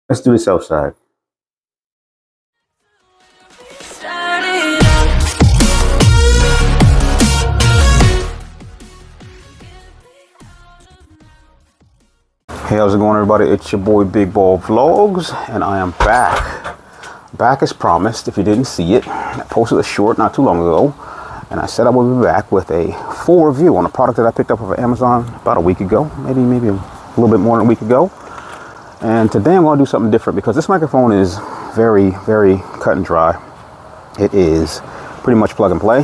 Let's do this outside. Hey, how's it going, everybody? It's your boy Big Ball Vlogs, and I am back as promised. If you didn't see it, I posted a short not too long ago, and I said I would be back with a full review on a product that I picked up over Amazon about a week ago, maybe a little bit more than a week ago. And today I'm going to do something different because this microphone is very, very cut and dry. It is pretty much plug and play.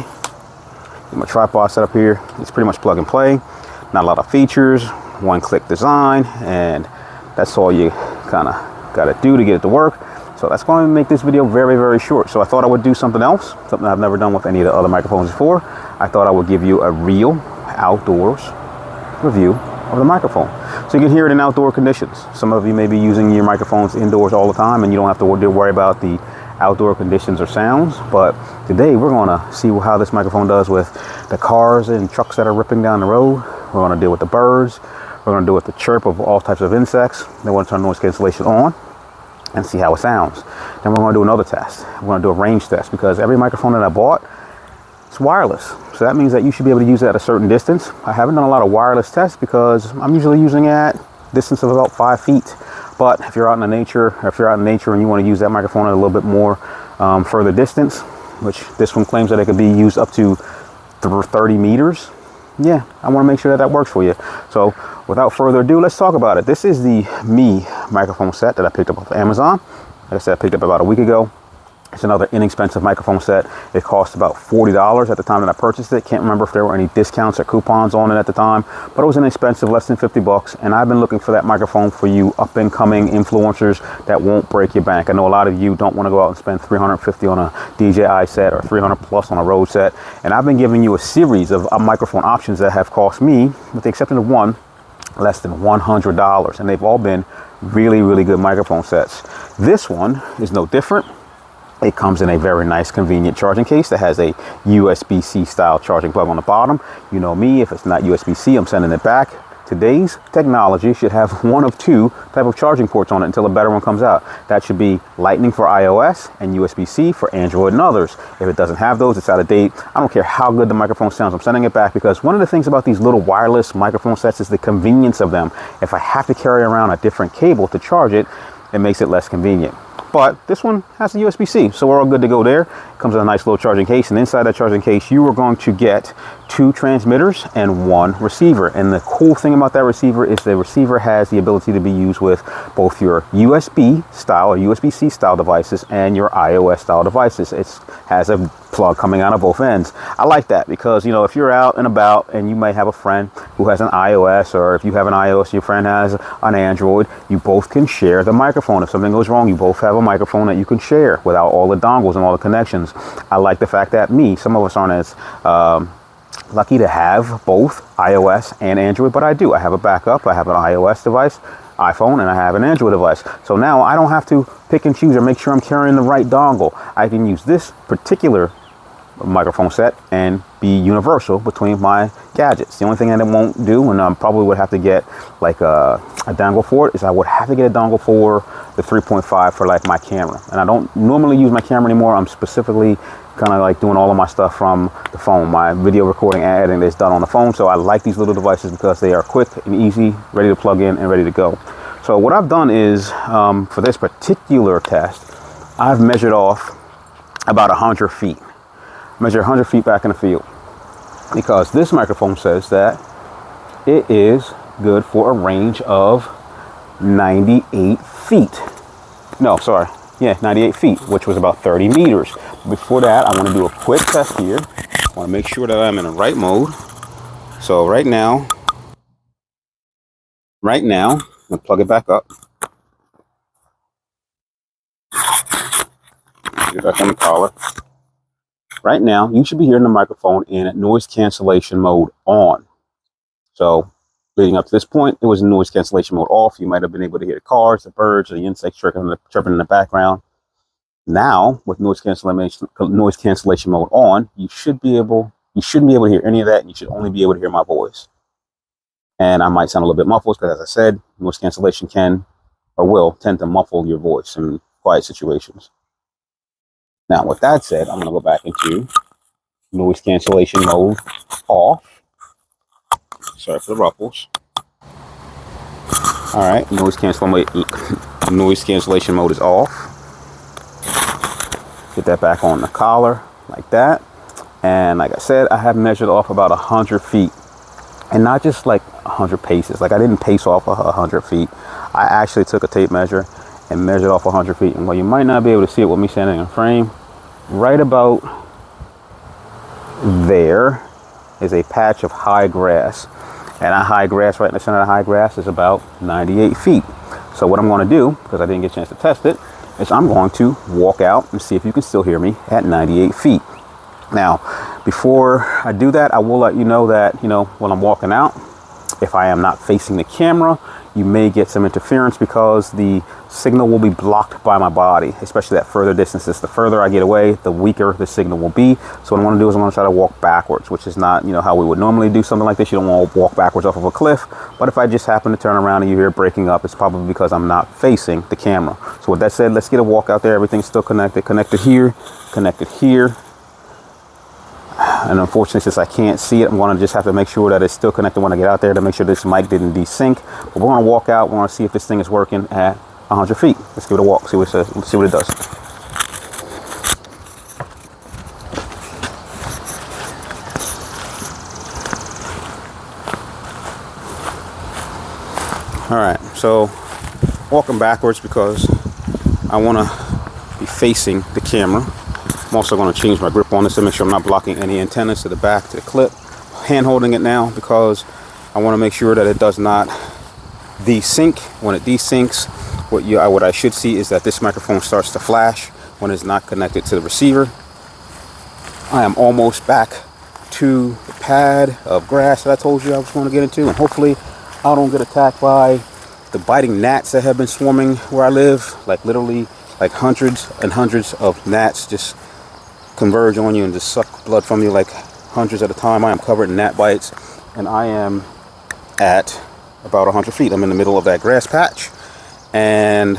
My tripod set up here, it's pretty much plug and play. Not a lot of features, one-click design, and that's all you kind of got to do to get it to work. So that's going to make this video very, very short. So I thought I would do something else, something I've never done with any of the other microphones before. I thought I would give you a real outdoors review of the microphone, so you can hear it in outdoor conditions. Some of you may be using your microphones indoors all the time, and you don't have to worry about the outdoor conditions or sounds. But today we're going to see how this microphone does with the cars and trucks that are ripping down the road. We're going to deal with the birds. We're going to deal with the chirp of all types of insects. Then we're going to turn noise cancellation on and see how it sounds. Then we're going to do another test. We're going to do a range test, because every microphone that I bought, it's wireless. So that means that you should be able to use it at a certain distance. I haven't done a lot of wireless tests because I'm usually using it at a distance of about 5 feet. But if you're out in nature and you want to use that microphone at a little bit more further distance, which this one claims that it could be used up to 30 meters. Yeah, I want to make sure that works for you. So without further ado, let's talk about it. This is the Me microphone set that I picked up off Amazon. Like I said, I picked up about a week ago. It's another inexpensive microphone set. It cost about $40 at the time that I purchased it. Can't remember if there were any discounts or coupons on it at the time, but it was inexpensive, less than 50 bucks. And I've been looking for that microphone for you up and coming influencers that won't break your bank. I know a lot of you don't want to go out and spend $350 on a DJI set or 300 plus on a Rode set. And I've been giving you a series of microphone options that have cost me, with the exception of one, less than $100. And they've all been really, really good microphone sets. This one is no different. It comes in a very nice, convenient charging case that has a USB-C style charging plug on the bottom. You know me, if it's not USB-C, I'm sending it back. Today's technology should have one of two type of charging ports on it until a better one comes out. That should be Lightning for iOS and USB-C for Android and others. If it doesn't have those, it's out of date. I don't care how good the microphone sounds, I'm sending it back, because one of the things about these little wireless microphone sets is the convenience of them. If I have to carry around a different cable to charge it, it makes it less convenient. But this one has a USB-C, so we're all good to go there. It comes in a nice little charging case, and inside that charging case, you are going to get 2 transmitters and 1 receiver. And the cool thing about that receiver is the receiver has the ability to be used with both your USB style or USB-C style devices and your iOS style devices. It has a plug coming out of both ends. I like that because, you know, if you're out and about and you might have a friend who has an iOS, or if you have an iOS, your friend has an Android, you both can share the microphone. If something goes wrong, you both have a microphone that you can share without all the dongles and all the connections. I like the fact that some of us aren't as lucky to have both iOS and Android, but I do. I have a backup. I have an iOS device, iPhone, and I have an Android device. So now I don't have to pick and choose or make sure I'm carrying the right dongle. I can use this particular microphone set and be universal between my gadgets. The only thing that it won't do, and I probably would have to get like a dongle for it, is I would have to get a dongle for the 3.5 for like my camera. And I don't normally use my camera anymore. I'm specifically kind of like doing all of my stuff from the phone. My video recording and editing is done on the phone. So I like these little devices because they are quick and easy, ready to plug in and ready to go. So what I've done is, for this particular test, I've measured off about 100 feet. Measure 100 feet back in the field, because this microphone says that it is good for a range of 98 feet. No, sorry. Yeah, 98 feet, which was about 30 meters. Before that, I want to do a quick test here. I want to make sure that I'm in the right mode. So right now, I'm going to plug it back up. Get back on the collar. Right now, you should be hearing the microphone in noise cancellation mode on. So leading up to this point, it was in noise cancellation mode off. You might have been able to hear the cars, the birds, or the insects chirping in the background. Now, with noise cancellation mode on, you shouldn't be able to hear any of that, and you should only be able to hear my voice. And I might sound a little bit muffled because, as I said, noise cancellation can or will tend to muffle your voice in quiet situations. Now, with that said, I'm going to go back into noise cancellation mode off. Sorry for the ruffles. All right, noise cancellation mode is off. Get that back on the collar like that. And like I said, I have measured off about 100 feet. And not just like 100 paces. Like I didn't pace off 100 feet. I actually took a tape measure and measured off 100 feet. And while you might not be able to see it with me standing in frame, right about there is a patch of high grass. And that high grass, right in the center of the high grass, is about 98 feet. So what I'm going to do, because I didn't get a chance to test it, is I'm going to walk out and see if you can still hear me at 98 feet. Now, before I do that, I will let you know that, when I'm walking out, if I am not facing the camera, you may get some interference because the signal will be blocked by my body, especially at further distances. The further I get away, the weaker the signal will be. So what I want to do is I'm going to try to walk backwards, which is not, how we would normally do something like this. You don't want to walk backwards off of a cliff. But if I just happen to turn around and you hear it breaking up, it's probably because I'm not facing the camera. So with that said, let's get a walk out there. Everything's still connected. Connected here. And unfortunately, since I can't see it, I'm going to just have to make sure that it's still connected when I get out there to make sure this mic didn't desync. But we're going to walk out. We're going to see if this thing is working at 100 feet. Let's give it a walk, see what it says, see what it does. All right, so walking backwards because I want to be facing the camera. I'm also going to change my grip on this to make sure I'm not blocking any antennas to the back, to the clip. Hand holding it now because I want to make sure that it does not desync. When it desyncs, what I should see is that this microphone starts to flash when it's not connected to the receiver. I am almost back to the pad of grass that I told you I was going to get into, and hopefully I don't get attacked by the biting gnats that have been swarming where I live. Like literally, like hundreds and hundreds of gnats just converge on you and just suck blood from you like hundreds at a time. I am covered in gnat bites, and I am at about 100 feet. I'm in the middle of that grass patch, and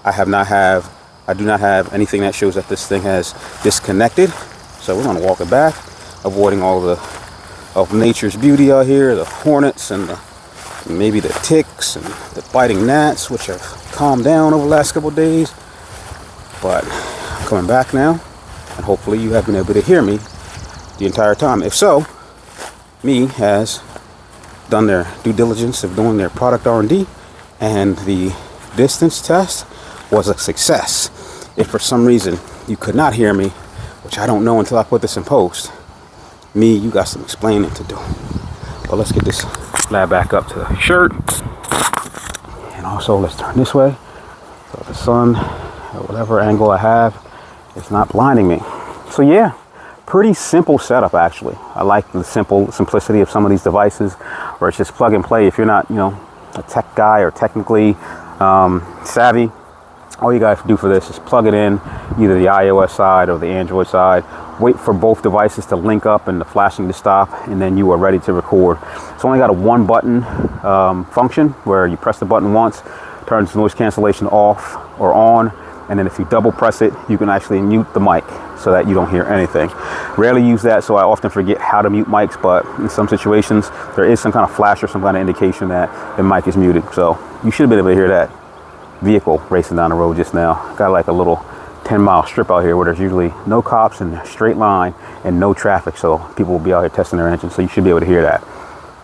I do not have anything that shows that this thing has disconnected. So we're going to walk it back, avoiding all of nature's beauty out here, the hornets and maybe the ticks and the biting gnats, which have calmed down over the last couple of days. But I'm coming back now, and hopefully you have been able to hear me the entire time. If so, me has done their due diligence of doing their product R&D, and the distance test was a success. If for some reason you could not hear me, which I don't know until I put this in post, you got some explaining to do. But let's get this lab back up to the shirt, and also let's turn this way so the sun, or whatever angle I have, it's not blinding me. So yeah, pretty simple setup actually. I like the simplicity of some of these devices where it's just plug and play. If you're not, a tech guy or technically savvy, all you guys do for this is plug it in, either the iOS side or the Android side. Wait for both devices to link up and the flashing to stop, and then you are ready to record. It's only got a one button function where you press the button once, turns noise cancellation off or on, and then if you double press it, you can actually mute the mic so that you don't hear anything. Rarely use that, so I often forget how to mute mics, but in some situations, there is some kind of flash or some kind of indication that the mic is muted. So you should have been able to hear that vehicle racing down the road just now. Got like a little 10-mile strip out here where there's usually no cops and a straight line and no traffic, so people will be out here testing their engines, so you should be able to hear that.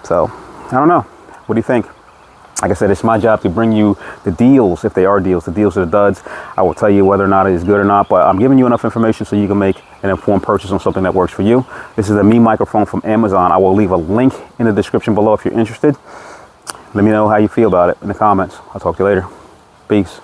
So I don't know, what do you think? Like I said, it's my job to bring you the deals, if they are deals, the deals or the duds. I will tell you whether or not it is good or not, but I'm giving you enough information so you can make an informed purchase on something that works for you. This is a Me microphone from Amazon. I will leave a link in the description below if you're interested. Let me know how you feel about it in the comments. I'll talk to you later. Peace.